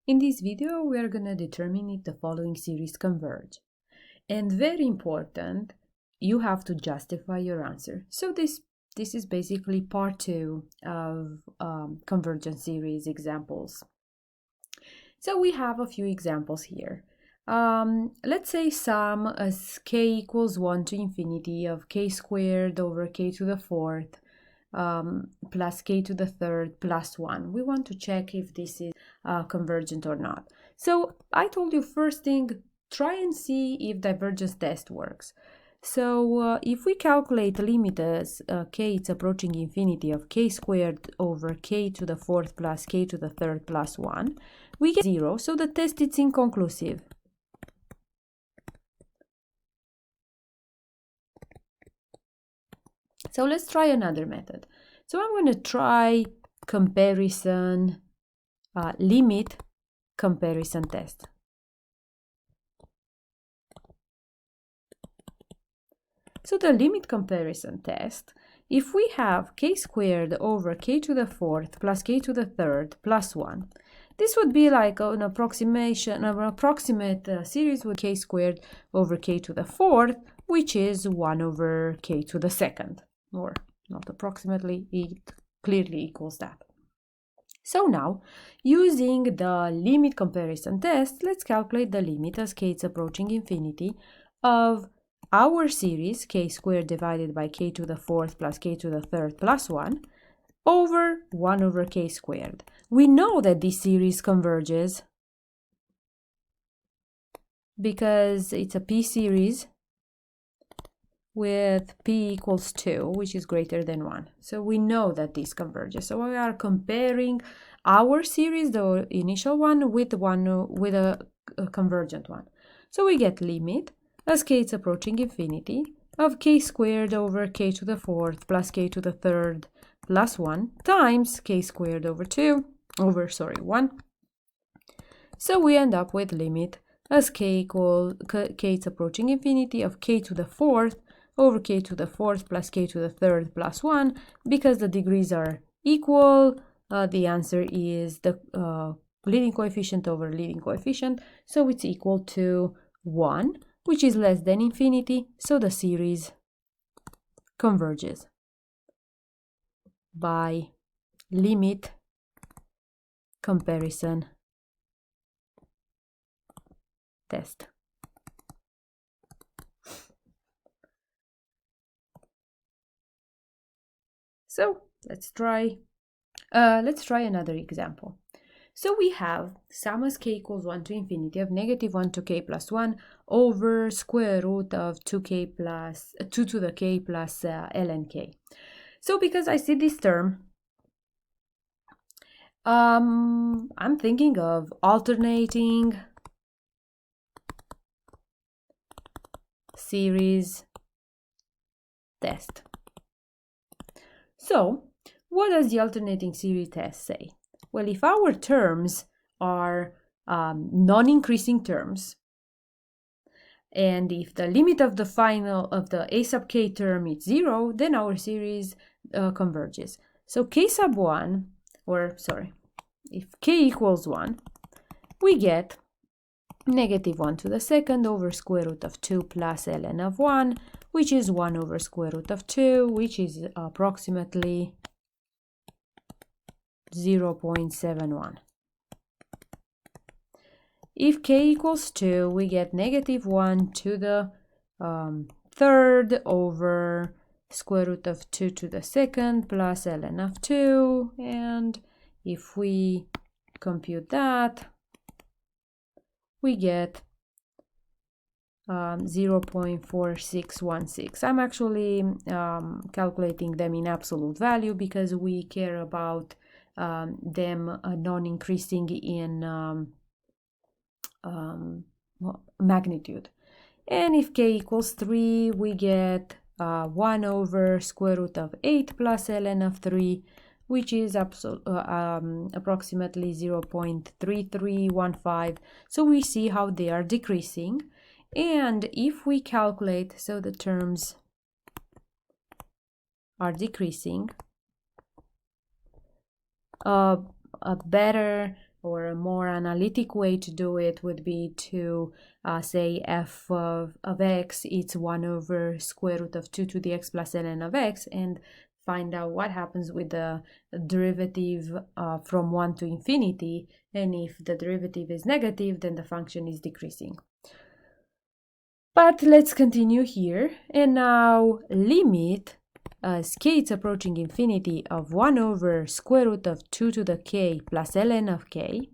In this video, we are going to determine if the following series converge. And very important, you have to justify your answer. So this is basically part 2 of convergence series examples. So we have a few examples here. Let's say sum as k equals 1 to infinity of k squared over k to the fourth plus k to the third plus 1. We want to check if this is convergent or not. So I told you first thing, try and see if divergence test works. So if we calculate limit as k is approaching infinity of k squared over k to the fourth plus k to the third plus 1, we get 0, so the test is inconclusive. So let's try another method. So I'm going to try comparison, limit comparison test. So the limit comparison test, if we have k squared over k to the fourth plus k to the third plus 1, this would be like an approximation, an approximate series with k squared over k to the fourth, which is 1 over k to the second. Or not approximately, it clearly equals that. So now, using the limit comparison test, let's calculate the limit as k is approaching infinity of our series k squared divided by k to the fourth plus k to the third plus 1 over 1 over k squared. We know that this series converges because it's a p series with p equals 2, which is greater than 1. So we know that this converges. So we are comparing our series, the initial one, with a convergent one. So we get limit as k is approaching infinity of k squared over k to the fourth plus k to the third plus 1 times k squared over 1. So we end up with limit as k is approaching infinity of k to the fourth over k to the fourth plus k to the third plus 1. Because the degrees are equal, the answer is the leading coefficient over leading coefficient, so it's equal to 1, which is less than infinity, so the series converges by limit comparison test. So let's try another example. So we have sum as k equals 1 to infinity of negative 1 to k plus 1 over square root of 2 to the k plus ln k. So because I see this term, I'm thinking of alternating series test. So what does the alternating series test say? Well, if our terms are non-increasing terms, and if the limit of the final of the a sub k term is 0, then our series converges. So k sub 1, if k equals 1, we get negative 1 to the second over square root of 2 plus ln of 1, which is 1 over square root of 2, which is approximately 0.71. If k equals 2, we get negative 1 to the third over square root of 2 to the second plus ln of 2, and if we compute that, we get 0.4616. I'm actually calculating them in absolute value because we care about them non-increasing in magnitude. And if k equals 3, we get 1 over square root of 8 plus ln of 3, which is approximately 0.3315. So we see how they are decreasing. And if we calculate, so the terms are decreasing, a better or a more analytic way to do it would be to say f of x, it's 1 over square root of 2 to the x plus ln of x, and find out what happens with the derivative from 1 to infinity. And if the derivative is negative, then the function is decreasing. But let's continue here. And now limit as k is approaching infinity of 1 over square root of 2 to the k plus ln of k.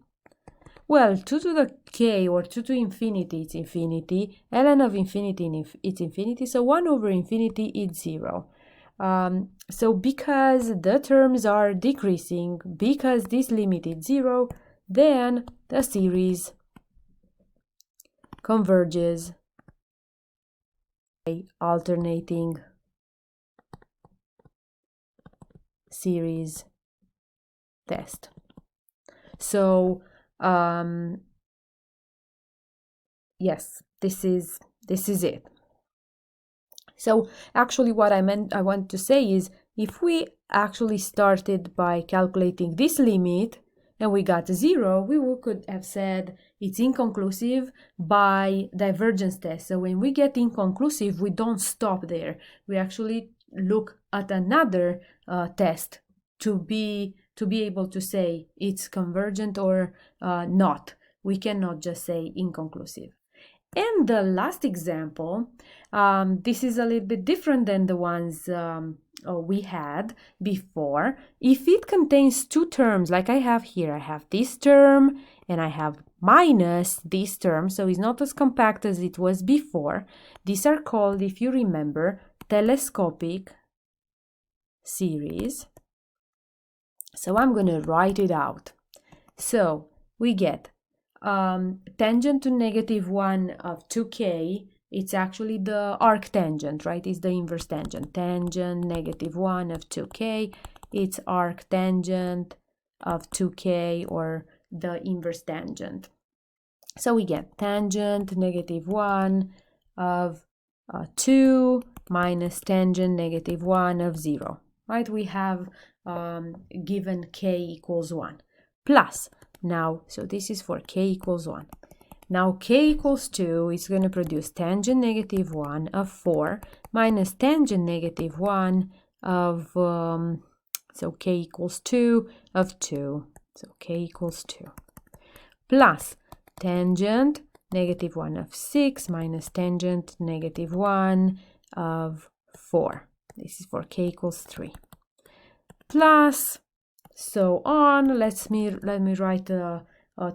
Well, 2 to the k, or 2 to infinity, it's infinity. Ln of infinity, it's infinity. So 1 over infinity is 0. So because the terms are decreasing, because this limit is 0, then the series converges by alternating series test. So yes, this is it. So actually what I want to say is, if we actually started by calculating this limit and we got 0, we could have said it's inconclusive by divergence test. So when we get inconclusive, we don't stop there. We actually look at another test to be able to say it's convergent or not. We cannot just say inconclusive. And the last example, this is a little bit different than the ones we had before. If it contains two terms, like I have here, I have this term and I have minus this term, so it's not as compact as it was before. These are called, if you remember, telescopic series. So I'm going to write it out. So we get tangent to -1 of 2k, it's actually the arctangent, right? It's the inverse tangent. Tangent -1 of 2k, it's arctangent of 2k, or the inverse tangent. So we get tangent -1 of 2 minus tangent -1 of 0, right? We have given k equals 1 plus. Now, so this is for k equals 1. Now k equals 2 is going to produce tangent -1 of 4 minus tangent -1 of, so k equals 2 of 2. So k equals 2. Plus tangent -1 of 6 minus tangent -1 of 4. This is for k equals 3. Plus so on. Let me write a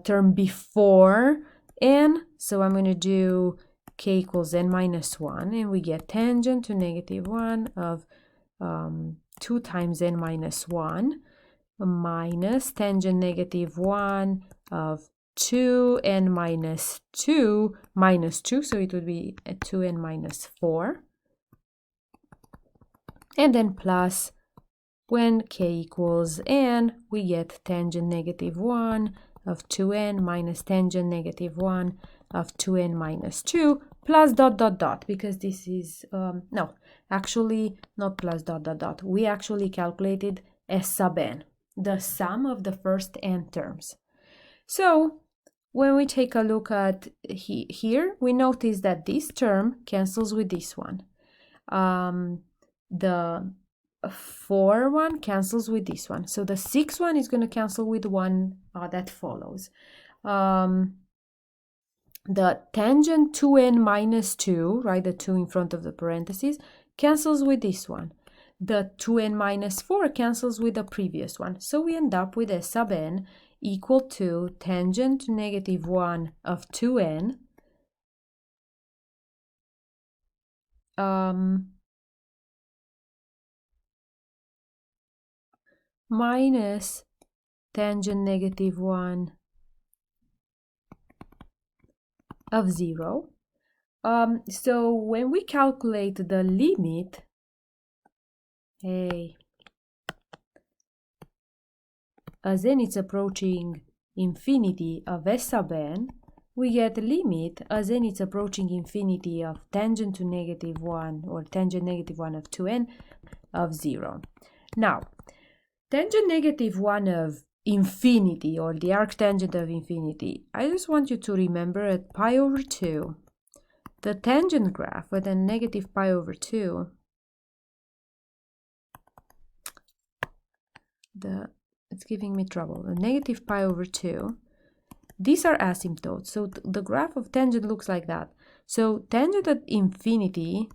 term before n. So I'm going to do k equals n minus 1, and we get tangent to -1 of 2 times n minus 1 minus tangent -1 of 2n minus 2 minus 2, so it would be 2n minus 4, and then plus. When k equals n, we get tangent -1 of 2n minus tangent -1 of 2n minus 2 plus ... because this is, no, actually not plus ... We actually calculated S sub n, the sum of the first n terms. So when we take a look at here, we notice that this term cancels with this one. The 4 one cancels with this one. So the 6 one is going to cancel with the one that follows. The tangent 2n minus 2, right, the 2 in front of the parentheses, cancels with this one. The 2n minus 4 cancels with the previous one. So we end up with S sub n equal to tangent -1 of 2n minus tangent -1 of 0. So when we calculate the limit, as n is approaching infinity of S sub n, we get limit as n is approaching infinity of tangent to -1, or tangent -1 of 2n of 0. Now, tangent -1 of infinity, or the arctangent of infinity, I just want you to remember at pi over 2, the tangent graph with a negative pi over 2, it's giving me trouble, a negative pi over 2, these are asymptotes, so the graph of tangent looks like that. So tangent at infinity,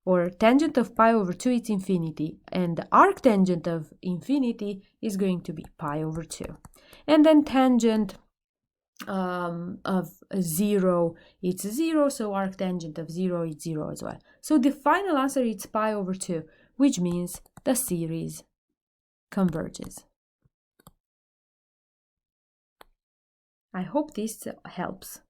or tangent of pi over 2 is infinity, and the arctangent of infinity is going to be pi over 2. And then tangent of 0, it's 0, so arctangent of 0 is 0 as well. So the final answer is pi over 2, which means the series converges. I hope this helps.